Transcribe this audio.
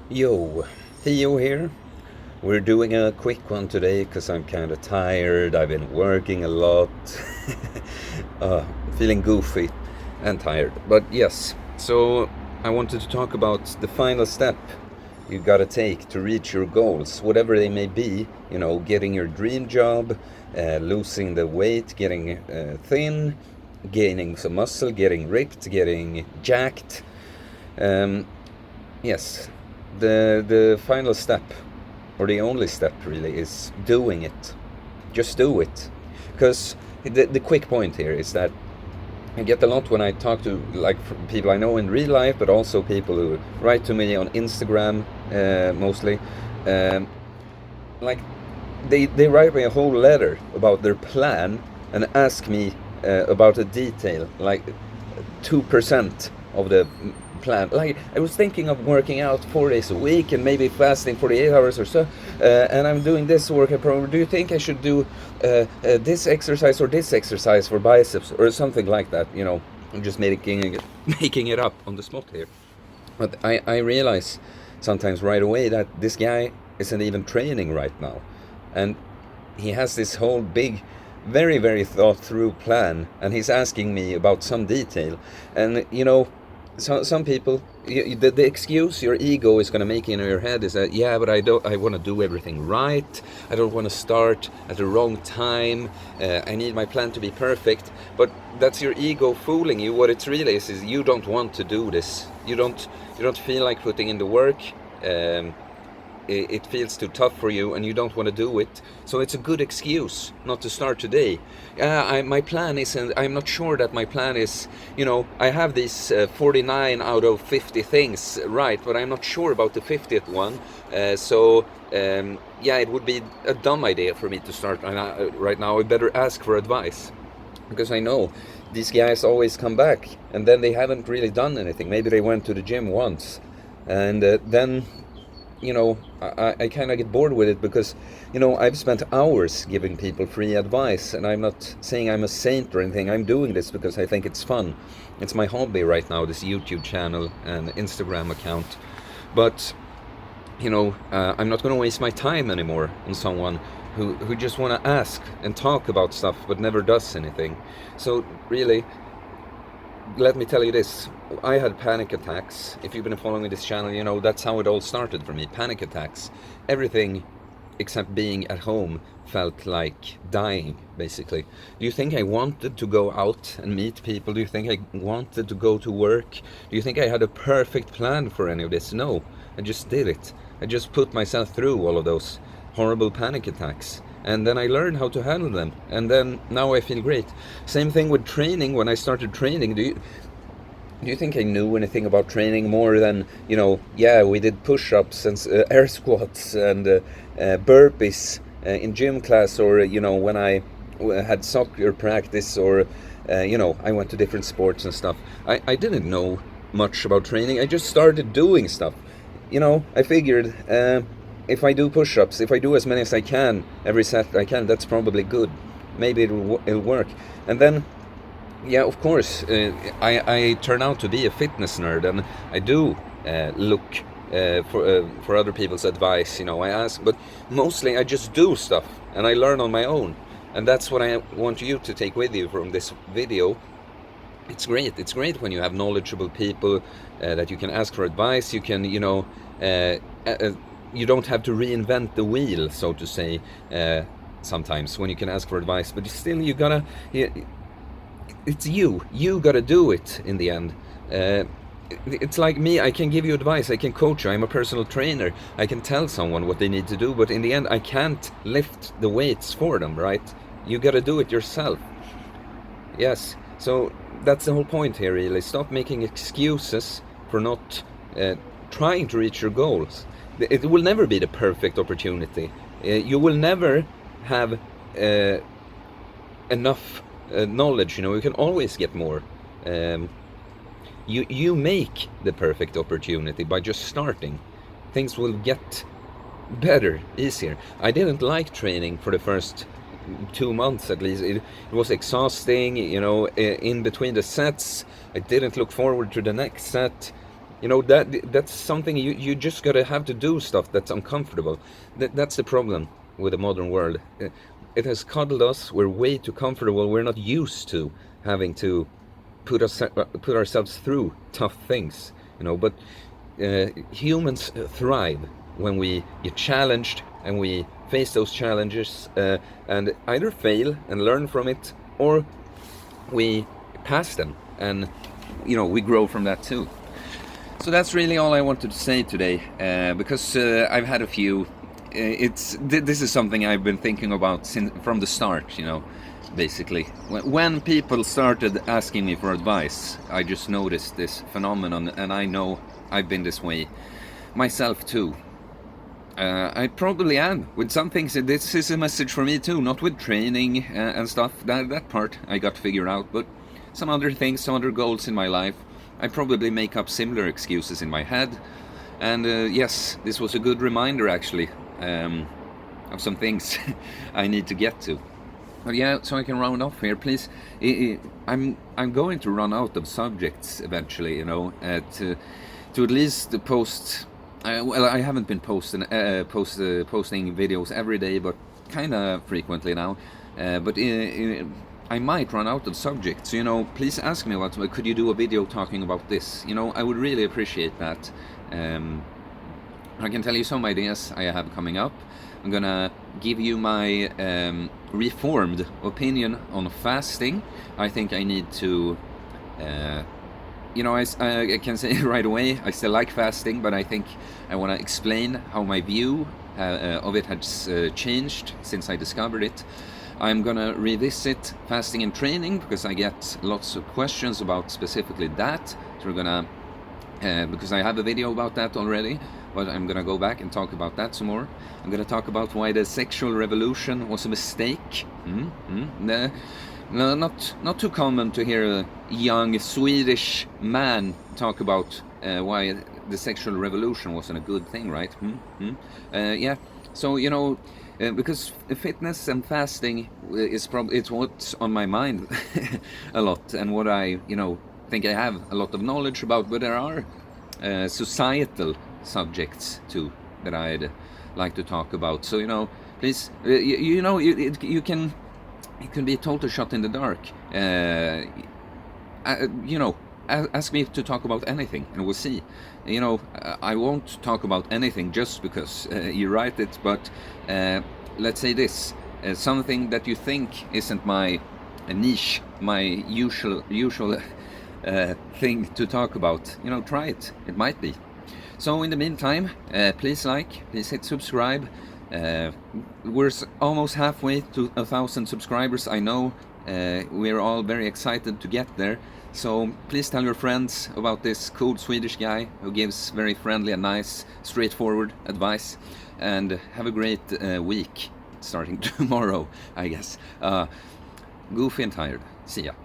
Yo, Theo here. We're doing a quick one today because I'm kind of tired. I've been working a lot. Feeling goofy and tired. But yes, so I wanted to talk about the final step you gotta take to reach your goals, whatever they may be. Getting your dream job, losing the weight, getting thin, gaining some muscle, getting ripped, getting jacked. Um, Yes, the final step, or the only step really, is doing it. Just do it, because the quick point here is that I get a lot when I talk to like people I know in real life, but also people who write to me on Instagram, mostly. Um, like they write me a whole letter about their plan and ask me about a detail, like 2% of the plan. Like, I was thinking of working out 4 days a week and maybe fasting 48 hours or so, and I'm doing this workout program. Do you think I should do this exercise or this exercise for biceps or something like that? I'm just making it up on the spot here. But I realize sometimes right away that this guy isn't even training right now. And he has this whole big, very, very thought through plan, and he's asking me about some detail. And, some people, the excuse your ego is going to make in your head is that, yeah, but I want to do everything right. I don't want to start at the wrong time. I need my plan to be perfect. But that's your ego fooling you. What it really is you don't want to do this. You don't feel like putting in the work. It feels too tough for you and you don't want to do it. So it's a good excuse not to start today. My plan isn't, I'm not sure that my plan is, I have these 49 out of 50 things right, but I'm not sure about the 50th one. Yeah, it would be a dumb idea for me to start right now. I better ask for advice. Because I know these guys always come back and then they haven't really done anything. Maybe they went to the gym once and then I kind of get bored with it because, I've spent hours giving people free advice, and I'm not saying I'm a saint or anything. I'm doing this because I think it's fun. It's my hobby right now, this YouTube channel and Instagram account. But, I'm not going to waste my time anymore on someone who just want to ask and talk about stuff but never does anything. So really, let me tell you this. I had panic attacks. If you've been following this channel, that's how it all started for me. Panic attacks. Everything except being at home felt like dying, basically. Do you think I wanted to go out and meet people? Do you think I wanted to go to work? Do you think I had a perfect plan for any of this? No, I just did it. I just put myself through all of those horrible panic attacks. And then I learned how to handle them. And then now I feel great. Same thing with training. When I started training, do you think I knew anything about training more than, yeah, we did push-ups and air squats and burpees in gym class, or, when I had soccer practice, or, I went to different sports and stuff. I didn't know much about training. I just started doing stuff. I figured if I do push-ups, if I do as many as I can, every set I can, that's probably good. Maybe it'll work. And then, yeah, of course, I turn out to be a fitness nerd, and I do look for other people's advice. I ask, but mostly I just do stuff, and I learn on my own. And that's what I want you to take with you from this video. It's great. It's great when you have knowledgeable people that you can ask for advice. You can, you don't have to reinvent the wheel, so to say, sometimes when you can ask for advice. But still, it's you gotta do it in the end. It's like me. I can give you advice, I can coach you, I'm a personal trainer, I can tell someone what they need to do, but in the end I can't lift the weights for them, right? You gotta do it yourself. Yes, so that's the whole point here, really. Stop making excuses for not trying to reach your goals. It will never be the perfect opportunity. You will never have enough knowledge. You can always get more. You make the perfect opportunity by just starting. Things will get better, easier. I didn't like training for the first 2 months at least. It was exhausting. In between the sets, I didn't look forward to the next set. You know, that's something you just gotta have to do stuff that's uncomfortable. That's the problem with the modern world. It has coddled us. We're way too comfortable. We're not used to having to put ourselves through tough things. You know, but humans thrive when we get challenged and we face those challenges and either fail and learn from it, or we pass them and we grow from that too. So that's really all I wanted to say today, because I've had a few. This is something I've been thinking about from the start. Basically, when people started asking me for advice, I just noticed this phenomenon, and I know I've been this way myself too. I probably am with some things. This is a message for me too, not with training and stuff. That part I got figured out, but some other things, some other goals in my life, I probably make up similar excuses in my head. And yes, this was a good reminder actually of some things I need to get to. But yeah, so I can round off here, please. I'm going to run out of subjects eventually, to at least post. Well, I haven't been posting videos every day, but kind of frequently now. But I might run out of subjects. Please ask me could you do a video talking about this? I would really appreciate that. I can tell you some ideas I have coming up. I'm gonna give you my reformed opinion on fasting. I think I need to, I can say right away, I still like fasting, but I think I want to explain how my view of it has changed since I discovered it. I'm gonna revisit fasting and training because I get lots of questions about specifically that. So we're gonna, because I have a video about that already, but I'm gonna go back and talk about that some more. I'm gonna talk about why the sexual revolution was a mistake. No, not too common to hear a young Swedish man talk about why the sexual revolution wasn't a good thing, right? Yeah. So because fitness and fasting it's what's on my mind a lot, and what I think I have a lot of knowledge about. But there are societal subjects too that I'd like to talk about. So please, you can be a total shot in the dark. Ask me to talk about anything, and we'll see. I won't talk about anything just because you write it. But let's say this: something that you think isn't my niche, my usual thing to talk about. Try it. It might be. So in the meantime, please hit subscribe. We're almost halfway to 1,000 subscribers. I know we're all very excited to get there. So please tell your friends about this cool Swedish guy who gives very friendly and nice, straightforward advice. And have a great week starting tomorrow, I guess. Goofy and tired. See ya.